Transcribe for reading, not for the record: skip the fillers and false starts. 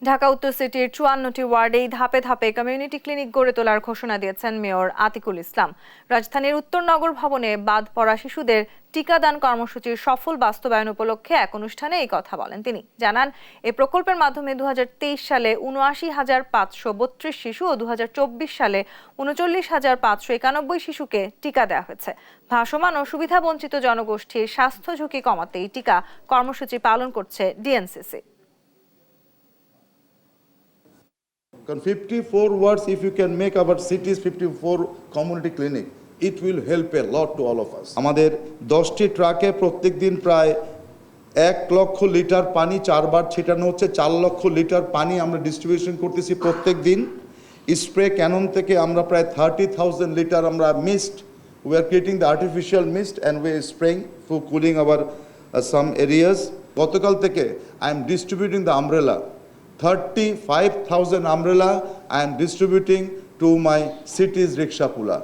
ঢাকা উত্তর সিটির ৫৪টি ওয়ার্ডেই ধাপে ধাপে কমিউনিটি ক্লিনিক গড়ে তোলার ঘোষণা দিয়েছেন মেয়র আতিকুল ইসলাম। রাজধানীর উত্তরনগর ভবনে বাদ পড়া শিশুদের টিকাদান কর্মসূচির সফল বাস্তবায়ন উপলক্ষে এক অনুষ্ঠানে এই কথা বলেন তিনি। জানান, এই প্রকল্পের মাধ্যমে ২০২৩ সালে ৭৯,৫৩২ শিশু ও ২০২৪ সালে ৩৯,৫৯১ শিশুকে টিকা দেওয়া হয়েছে। ভাসমান ও সুবিধাবঞ্চিত জনগোষ্ঠীর স্বাস্থ্য ঝুঁকি কমাতে এই টিকা কর্মসূচি পালন করছে DNCC. 54 wards, if you can make our cities 54 community clinic, it will help a lot to all of us. আমাদের 10টি ট্রাকে প্রত্যেক দিন প্রায় 1 লক্ষ লিটার পানি 4 বার ছিটানো হচ্ছে। 4 লক্ষ লিটার পানি আমরা ডিস্ট্রিবিউশন করতেছি প্রত্যেক দিন। স্প্রে ক্যানন থেকে আমরা প্রায় 30,000 লিটার আমরা mist, we are creating the artificial mist and we are spraying for cooling our some areas. গতকাল থেকে I am distributing the umbrella. 35,000 umbrella I am distributing to my city's rickshaw puller.